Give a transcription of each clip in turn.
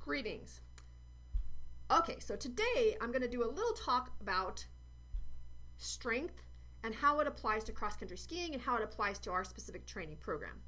Greetings. Okay, so today I'm going to do a little talk about strength and how it applies to cross-country skiing and how it applies to our specific training program.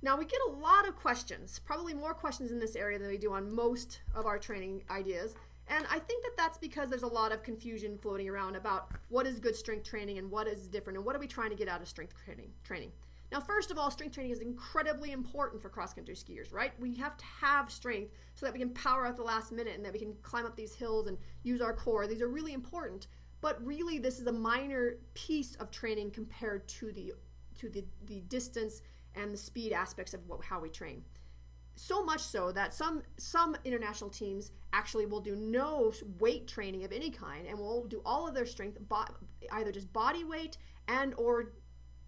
Now, we get a lot of questions, probably more questions in this area than we do on most of our training ideas, and I think that that's because there's a lot of confusion floating around about what is good strength training and what is different and what are we trying to get out of strength training. Now, first of all, strength training is incredibly important for cross-country skiers, right? We have to have strength so that we can power at the last minute and that we can climb up these hills and use our core. These are really important, but really this is a minor piece of training compared to the distance and the speed aspects of how we train. So much so that some international teams actually will do no weight training of any kind and will do all of their strength either just body weight and or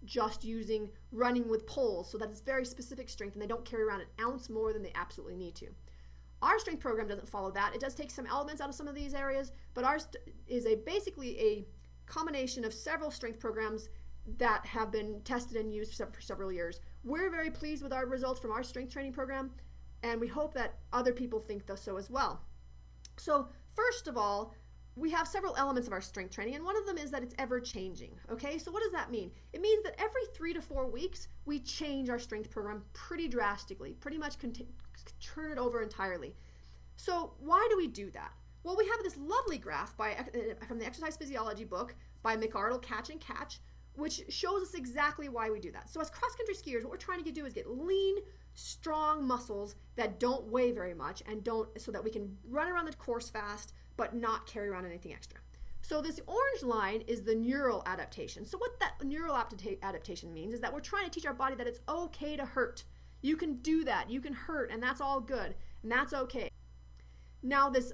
just using running with poles, so that it's very specific strength and they don't carry around an ounce more than they absolutely need to. Our strength program doesn't follow that. It does take some elements out of some of these areas, but ours is basically a combination of several strength programs that have been tested and used for several years. We're very pleased with our results from our strength training program, and we hope that other people think so as well. So first of all, we have several elements of our strength training, and one of them is that it's ever changing. Okay, so what does that mean? It means that every 3 to 4 weeks, we change our strength program pretty drastically, pretty much turn it over entirely. So why do we do that? Well, we have this lovely graph from the Exercise Physiology book by McArdle, Catch and Catch, which shows us exactly why we do that. So as cross-country skiers, what we're trying to do is get lean, strong muscles that don't weigh very much so that we can run around the course fast, but not carry around anything extra. So this orange line is the neural adaptation. So what that neural adaptation means is that we're trying to teach our body that it's okay to hurt. You can do that, you can hurt, and that's all good, and that's okay. Now this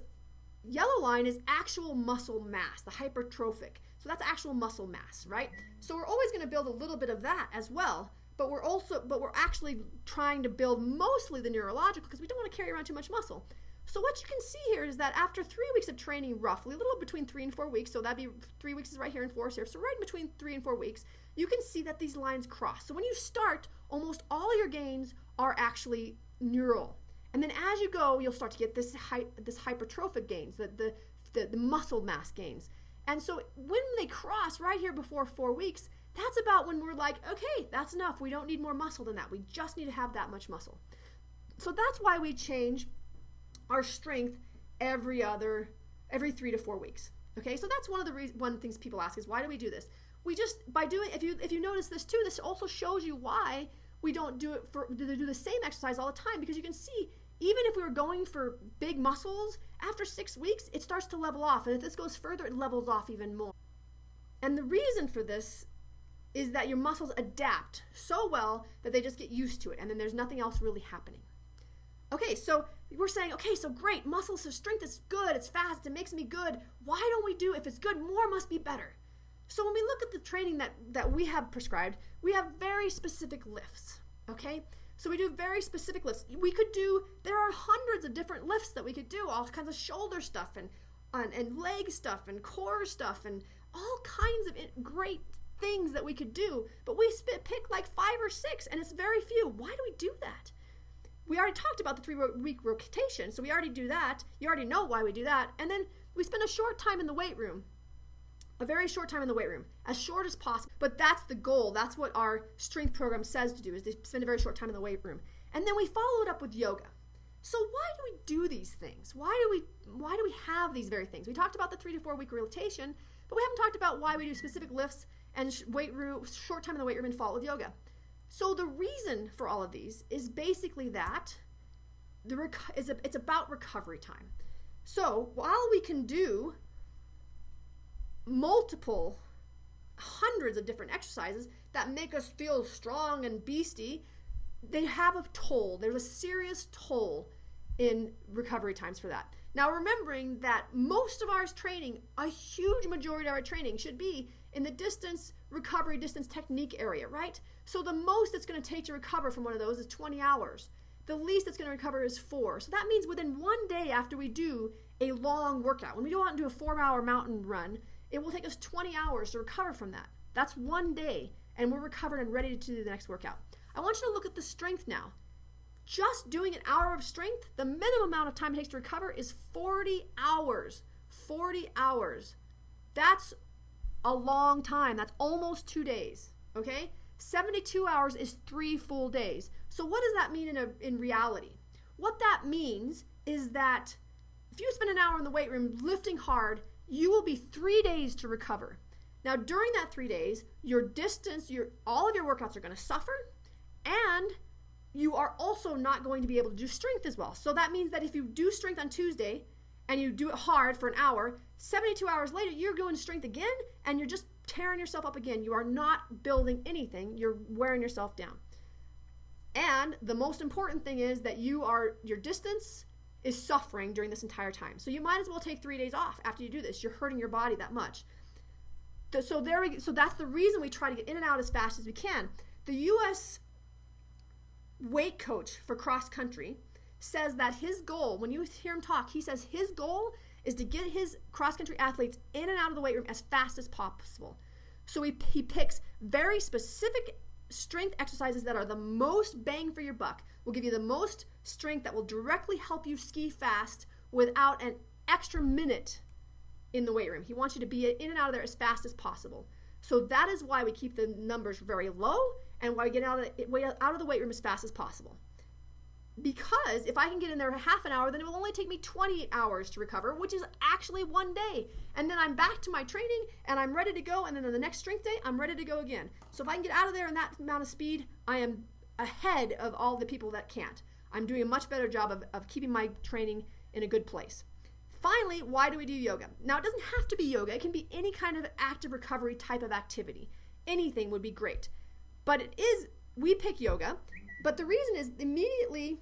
yellow line is actual muscle mass, the hypertrophic. So that's actual muscle mass, right? So we're always going to build a little bit of that as well, but we're actually trying to build mostly the neurological because we don't want to carry around too much muscle. So what you can see here is that after 3 weeks of training, roughly, a little between 3 and 4 weeks, so that'd be 3 weeks is right here and 4 is here, so right in between 3 and 4 weeks, you can see that these lines cross. So when you start, almost all your gains are actually neural. And then as you go, you'll start to get this hypertrophic gains, the muscle mass gains. And so when they cross right here before 4 weeks, that's about when we're like, okay, that's enough. We don't need more muscle than that. We just need to have that much muscle. So that's why we change our strength every 3 to 4 weeks. Okay, so that's one of the things people ask is why do we do this? We just, by doing, if you notice this too, this also shows you why we don't do the same exercise all the time, because you can see even if we were going for big muscles, after 6 weeks, it starts to level off. And if this goes further, it levels off even more. And the reason for this is that your muscles adapt so well that they just get used to it. And then there's nothing else really happening. Okay, so we're saying, okay, so great, muscle strength is good, it's fast, it makes me good. Why don't we do, if it's good, more must be better. So when we look at the training that we have prescribed, we have very specific lifts, okay? So we do very specific lifts. There are hundreds of different lifts that we could do, all kinds of shoulder stuff and leg stuff and core stuff and all kinds of great things that we could do, but we pick like 5 or 6 and it's very few. Why do we do that? We already talked about the 3-week rotation, so we already do that. You already know why we do that. And then we spend a short time in the weight room, a very short time in the weight room, as short as possible. But that's the goal. That's what our strength program says to do, is to spend a very short time in the weight room. And then we follow it up with yoga. So why do we do these things? Why do we have these very things? We talked about the 3 to 4 week rotation, but we haven't talked about why we do specific lifts and short time in the weight room and follow it with yoga. So the reason for all of these is basically that it's about recovery time. So while we can do multiple hundreds of different exercises that make us feel strong and beastie, they have a toll. There's a serious toll in recovery times for that. Now, remembering that most of our training, a huge majority of our training should be in the distance recovery, distance technique area, right? So the most it's going to take to recover from one of those is 20 hours. The least it's going to recover is 4. So that means within 1 day after we do a long workout, when we go out and do a 4-hour mountain run, it will take us 20 hours to recover from that. That's 1 day, and we're recovered and ready to do the next workout. I want you to look at the strength now. just doing an hour of strength, the minimum amount of time it takes to recover is 40 hours. 40 hours. That's a long time. That's almost 2 days, okay? 72 hours is 3 full days. So what does that mean in reality? What that means is that if you spend an hour in the weight room lifting hard, you will be 3 days to recover. Now, during that 3 days, your distance, all of your workouts are going to suffer, and you are also not going to be able to do strength as well. So that means that if you do strength on Tuesday and you do it hard for an hour, 72 hours later, you're doing strength again, and you're just tearing yourself up again. You are not building anything. You're wearing yourself down. And the most important thing is that your distance is suffering during this entire time. So you might as well take 3 days off after you do this. You're hurting your body that much. So that's the reason we try to get in and out as fast as we can. The U.S. weight coach for cross country says that his goal, when you hear him talk, he says his goal is to get his cross country athletes in and out of the weight room as fast as possible. So he picks very specific strength exercises that are the most bang for your buck, will give you the most strength that will directly help you ski fast without an extra minute in the weight room. He wants you to be in and out of there as fast as possible. So that is why we keep the numbers very low and why we get out of the weight room as fast as possible. Because if I can get in there half an hour, then it will only take me 20 hours to recover, which is actually 1 day. And then I'm back to my training and I'm ready to go. And then on the next strength day, I'm ready to go again. So if I can get out of there in that amount of speed, I am ahead of all the people that can't. I'm doing a much better job of keeping my training in a good place. Finally, why do we do yoga? Now, it doesn't have to be yoga. It can be any kind of active recovery type of activity. Anything would be great. But we pick yoga. But the reason is immediately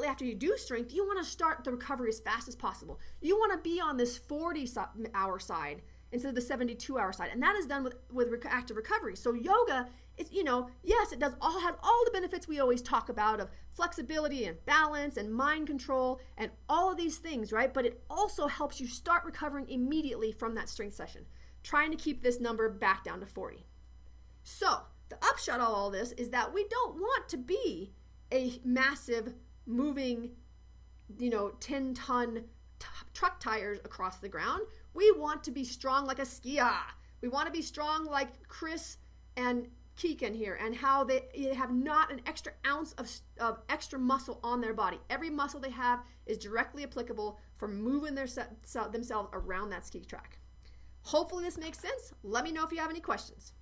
after you do strength, you want to start the recovery as fast as possible. You want to be on this 40-hour side instead of the 72-hour side. And that is done with active recovery. So yoga, yes, it has all the benefits we always talk about of flexibility and balance and mind control and all of these things, right? But it also helps you start recovering immediately from that strength session, trying to keep this number back down to 40. So the upshot of all this is that we don't want to be a massive moving, 10-ton truck tires across the ground. We want to be strong like a skier. We want to be strong like Chris and Keegan here, and how they have not an extra ounce of extra muscle on their body. Every muscle they have is directly applicable for moving themselves around that ski track. Hopefully this makes sense. Let me know if you have any questions.